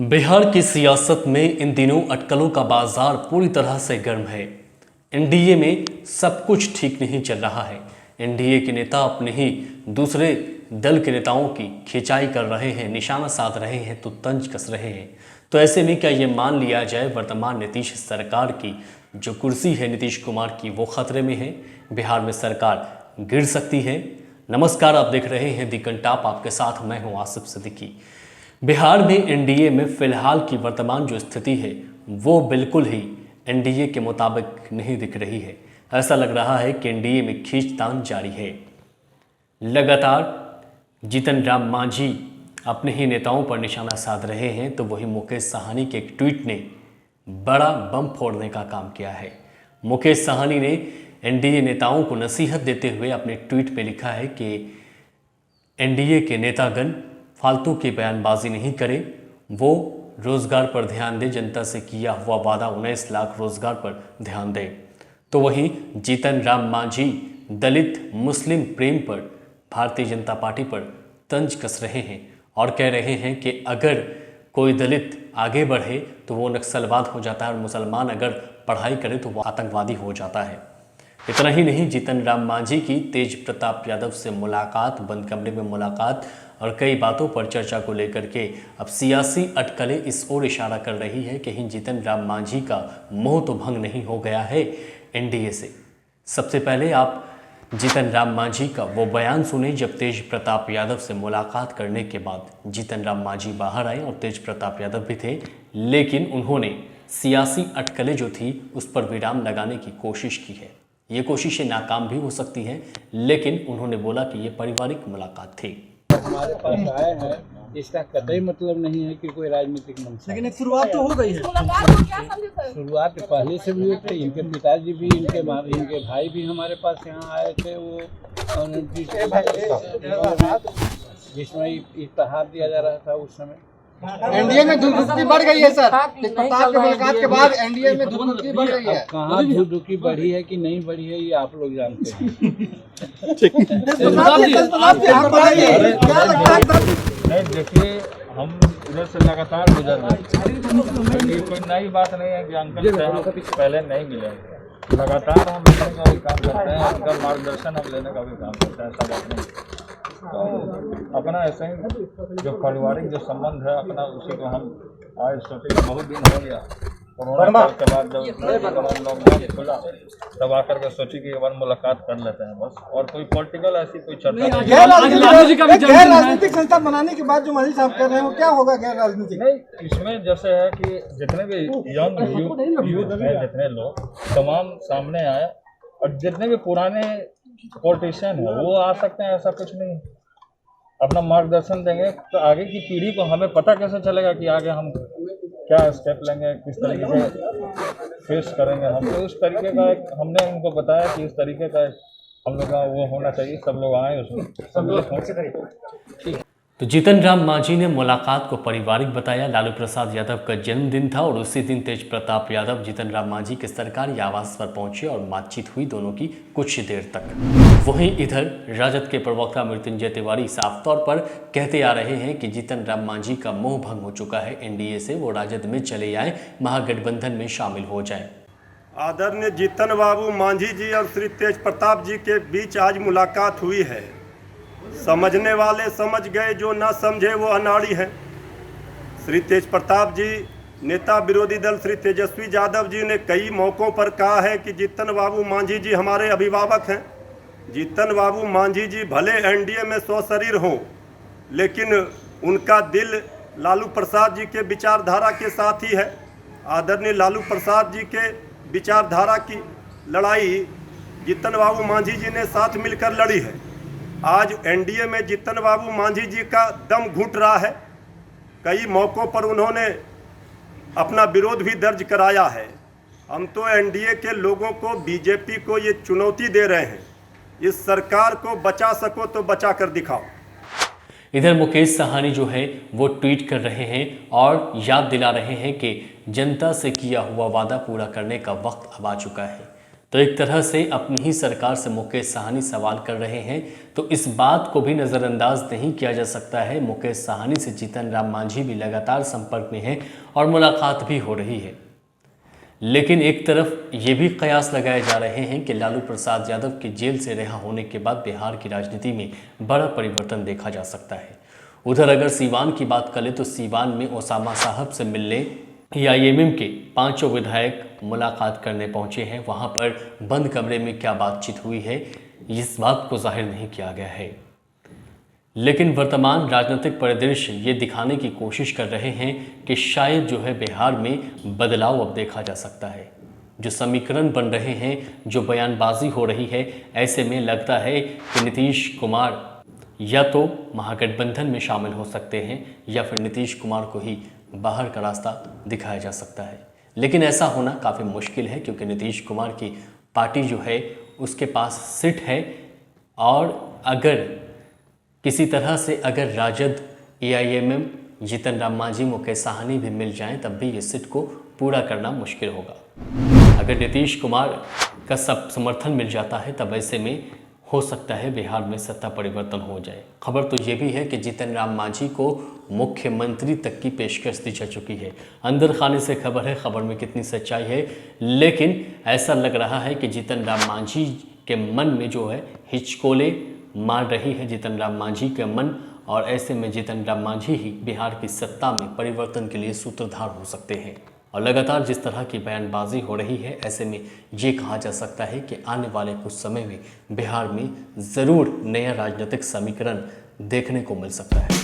बिहार की सियासत में इन दिनों अटकलों का बाजार पूरी तरह से गर्म है। एनडीए में सब कुछ ठीक नहीं चल रहा है। एनडीए के नेता अपने ही दूसरे दल के नेताओं की खिंचाई कर रहे हैं, निशाना साध रहे हैं तो तंज कस रहे हैं। तो ऐसे में क्या ये मान लिया जाए वर्तमान नीतीश सरकार की जो कुर्सी है नीतीश कुमार की वो खतरे में है, बिहार में सरकार गिर सकती है। नमस्कार, आप देख रहे हैं दी कंटाप, आपके साथ मैं हूं आसिफ सिद्दीकी। बिहार में एनडीए में फिलहाल की वर्तमान जो स्थिति है वो बिल्कुल ही एनडीए के मुताबिक नहीं दिख रही है। ऐसा लग रहा है कि एनडीए में खींचतान जारी है। लगातार जीतन राम मांझी अपने ही नेताओं पर निशाना साध रहे हैं, तो वही मुकेश साहनी के एक ट्वीट ने बड़ा बम फोड़ने का काम किया है। मुकेश साहनी ने एनडीए नेताओं को नसीहत देते हुए अपने ट्वीट में लिखा है कि एनडीए के नेतागण फालतू की बयानबाजी नहीं करें, वो रोजगार पर ध्यान दें, जनता से किया हुआ वादा 19 लाख रोजगार पर ध्यान दें। तो वहीं जीतन राम मांझी दलित मुस्लिम प्रेम पर भारतीय जनता पार्टी पर तंज कस रहे हैं और कह रहे हैं कि अगर कोई दलित आगे बढ़े तो वो नक्सलवाद हो जाता है और मुसलमान अगर पढ़ाई करे तो वो आतंकवादी हो जाता है। इतना ही नहीं, जीतन राम मांझी की तेज प्रताप यादव से मुलाकात, बंद कमरे में मुलाकात और कई बातों पर चर्चा को लेकर के अब सियासी अटकलें इस ओर इशारा कर रही है कि जीतन राम मांझी का मोह तो भंग नहीं हो गया है एनडीए से। सबसे पहले आप जीतन राम मांझी का वो बयान सुने जब तेज प्रताप यादव से मुलाकात करने के बाद जीतन राम मांझी बाहर आए और तेज प्रताप यादव भी थे, लेकिन उन्होंने सियासी अटकलें जो थी उस पर विराम लगाने की कोशिश की है। ये कोशिशें नाकाम भी हो सकती हैं, लेकिन उन्होंने बोला कि ये पारिवारिक मुलाकात थी। हमारे पास आए हैं, इसका कतई मतलब नहीं है कि कोई राजनीतिक मंच, लेकिन एक शुरुआत तो हो गई है। शुरुआत पहले से भी हुई थी। इनके पिताजी भी, इनके भाई भी हमारे पास यहाँ आए थे। वो जिसमें इश्तहार दिया जा रहा था उस समय। एनडीए में धुकधुकी बढ़ गई है सर। प्रताप के मुलाकात के बाद एनडीए में धुकधुकी बढ़ गई है। कहाँ धुकधुकी बढ़ी है कि नहीं बढ़ी है ये आप लोग जानते हैं। नहीं, देखिए, हम इधर से लगातार गुजर रहे हैं। ये कोई नई बात नहीं है कि अंकल से हम पहले नहीं मिले। लगातार हम मिलने का भी काम करते हैं, उनका मार्गदर्शन हम लेने का भी काम करते हैं। ऐसा बात नहीं, तो अपना ऐसे ही जो पारिवारिक जो संबंध है अपना, उसी को हम आज सोचे कि बहुत दिन हो गया कोरोना के बाद जब लॉकडाउन खुला तब आकर के सोची कि एक बार मुलाकात कर लेते हैं बस। और कोई पॉलिटिकल ऐसी कोई चर्चा नहीं। गैर राजनीतिक संस्था बनाने के बाद जो मांझी साहब कर रहे हैं वो क्या होगा गैर राजनीतिक? नहीं, इसमें जैसे है कि जितने भी यंग यूथ हैं, जितने लोग तमाम सामने आए और जितने भी पुराने पॉलिटिशियन है वो आ सकते हैं, ऐसा कुछ नहीं। अपना मार्गदर्शन देंगे तो आगे की पीढ़ी को हमें पता कैसे चलेगा कि आगे हम क्या स्टेप लेंगे, किस तरीके से फेस करेंगे हम। तो उस तरीके का एक हमने उनको बताया कि इस तरीके का हम लोग का वो होना चाहिए, सब लोग आए उसमें, सब लोग। तो जीतन राम मांझी ने मुलाकात को पारिवारिक बताया। लालू प्रसाद यादव का जन्मदिन था और उसी दिन तेज प्रताप यादव जीतन राम मांझी के सरकारी आवास पर पहुंचे और बातचीत हुई दोनों की कुछ देर तक। वहीं इधर राजद के प्रवक्ता मृत्युंजय तिवारी साफ तौर पर कहते आ रहे हैं कि जीतन राम मांझी का मोह भंग हो चुका है एनडीए से, वो राजद में चले आए, महागठबंधन में शामिल हो जाए। आदरणीय जीतन बाबू मांझी जी और श्री तेज प्रताप जी के बीच आज मुलाकात हुई है। समझने वाले समझ गए, जो ना समझे वो अनाड़ी है। श्री तेज प्रताप जी, नेता विरोधी दल श्री तेजस्वी यादव जी ने कई मौक़ों पर कहा है कि जीतन बाबू मांझी जी हमारे अभिभावक हैं। जीतन बाबू मांझी जी भले एनडीए में स्वशरीर हों, लेकिन उनका दिल लालू प्रसाद जी के विचारधारा के साथ ही है। आदरणीय लालू प्रसाद जी के विचारधारा की लड़ाई जीतन बाबू मांझी जी ने साथ मिलकर लड़ी है। आज एनडीए में जीतन बाबू मांझी जी का दम घुट रहा है। कई मौक़ों पर उन्होंने अपना विरोध भी दर्ज कराया है। हम तो एनडीए के लोगों को, बीजेपी को ये चुनौती दे रहे हैं, इस सरकार को बचा सको तो बचा कर दिखाओ। इधर मुकेश साहनी जो है वो ट्वीट कर रहे हैं और याद दिला रहे हैं कि जनता से किया हुआ वादा पूरा करने का वक्त अब आ चुका है। तो एक तरह से अपनी ही सरकार से मुकेश साहनी सवाल कर रहे हैं, तो इस बात को भी नज़रअंदाज नहीं किया जा सकता है। मुकेश साहनी से जीतन राम मांझी भी लगातार संपर्क में है और मुलाकात भी हो रही है। लेकिन एक तरफ ये भी कयास लगाए जा रहे हैं कि लालू प्रसाद यादव के जेल से रिहा होने के बाद बिहार की राजनीति में बड़ा परिवर्तन देखा जा सकता है। उधर अगर सीवान की बात करें तो सीवान में ओसामा साहब से मिलने AIMM के 5 विधायक मुलाकात करने पहुंचे हैं। वहां पर बंद कमरे में क्या बातचीत हुई है, इस बात को जाहिर नहीं किया गया है। लेकिन वर्तमान राजनीतिक परिदृश्य ये दिखाने की कोशिश कर रहे हैं कि शायद जो है बिहार में बदलाव अब देखा जा सकता है। जो समीकरण बन रहे हैं, जो बयानबाजी हो रही है, ऐसे में लगता है कि नीतीश कुमार या तो महागठबंधन में शामिल हो सकते हैं या फिर नीतीश कुमार को ही बाहर का रास्ता दिखाया जा सकता है। लेकिन ऐसा होना काफ़ी मुश्किल है क्योंकि नीतीश कुमार की पार्टी जो है उसके पास सीट है, और अगर किसी तरह से अगर राजद, AIMM, जीतन राम मांझी, मुकेश साहनी भी मिल जाएं तब भी ये सीट को पूरा करना मुश्किल होगा। अगर नीतीश कुमार का सब समर्थन मिल जाता है तब ऐसे में हो सकता है बिहार में सत्ता परिवर्तन हो जाए। खबर तो ये भी है कि जीतन राम मांझी को मुख्यमंत्री तक की पेशकश दी जा चुकी है। अंदर खाने से खबर है, खबर में कितनी सच्चाई है, लेकिन ऐसा लग रहा है कि जीतन राम मांझी के मन में जो है हिचकोले मार रही है जीतन राम मांझी के मन, और ऐसे में जीतन राम मांझी ही बिहार की सत्ता में परिवर्तन के लिए सूत्रधार हो सकते हैं। और लगातार जिस तरह की बयानबाजी हो रही है, ऐसे में ये कहा जा सकता है कि आने वाले कुछ समय में बिहार में ज़रूर नया राजनीतिक समीकरण देखने को मिल सकता है।